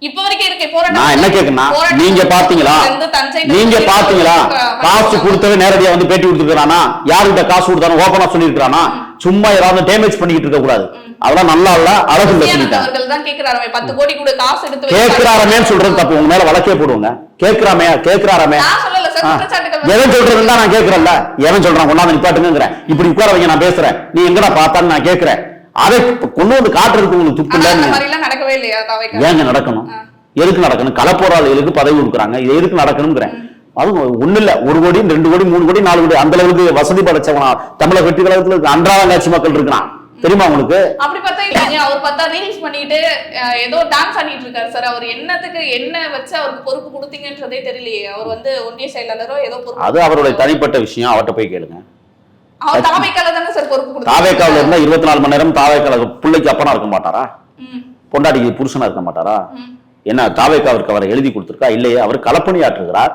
இப்ப வரைக்கும் இருக்கு போராட்டம். நான் என்ன கேக்குறேன்னா, நீங்க பாத்தீங்களா காசு கொடுத்தவே நேரடியா வந்து பேட்டி கொடுத்துருக்கானா? யாருக்கிட்ட காசு கொடுத்தானோ ஓபனா சொல்லிருக்கானா? சும்மா யாராவது டேமேஜ் பண்ணிக்கிட்டு இருக்க கூடாது. அதெல்லாம் நல்லா இல்ல, அழகு இல்ல சொல்லிட்டாங்க. 10 கோடி கூட காசு எடுத்து கேக்குறாரமே சொல்றது தப்பு. உங்க மேல வழக்கே போடுவாங்க. கேக்குறாமே எவன் சொல்றதுன்னு தான் நான் கேக்குறேன்ல. எவன் சொல்றான் கொண்டாந்து நிப்பாட்டுங்கிறேன். இப்படி உட்கார வைங்க, நான் பேசுறேன், நீ எங்கடா பார்த்தான்னு நான் கேக்குறேன். அதை கொண்டு வந்து காட்டுறதுக்கு உங்களுக்கு துப்பு இல்ல. நடக்கவே இல்லையா? ஏங்க நடக்கணும்? எதுக்கு நடக்கணும்? களப்போராளிகளுக்கு பதவி கொடுக்குறாங்க, இது எதுக்கு நடக்கணும்ங்கிறேன். அது ஒண்ணு இல்ல, 1 கோடி 2 கோடி 3 கோடி 4 கோடி அந்த அளவுக்கு வசதி படைச்சவனா தமிழக வெற்றி கழகத்துல அன்றாடம் காட்சி மக்கள் இருக்கிறான். தெரியுமா உங்களுக்கு? அப்படி பார்த்தா இல்லைங்க, அவர் பார்த்தா ரீல்ஸ் பண்ணிட்டு ஏதோ டான்ஸ் ஆடிட்டு இருக்காரு சார். அவர் என்னத்துக்கு என்ன வச்சு அவருக்கு பொறுப்பு கொடுத்தீங்கன்றதே தெரியலையே. அவர் வந்து ஒன்றிய செயலாளரோ ஏதோ பொறுப்பு, அது அவருடைய தனிப்பட்ட விஷயம். அவர்கிட்ட போய் கேளுங்க. அவர் தாவேக்கால தானே சார் பொறுப்பு கொடுத்தாரு. தாவேக்கால இருந்தா 24 மணி நேரம் தாவேக்கால பிள்ளைக்கு அப்பனா இருக்க மாட்டாரா? பொண்டாட்டிக்கு புருஷனா இருக்க மாட்டாரா? என்ன தாவேக்காவிற்கு அவரை எழுதி கொடுத்திருக்கா? இல்லையே. அவர் களப்பணியாற்றுகிறார்.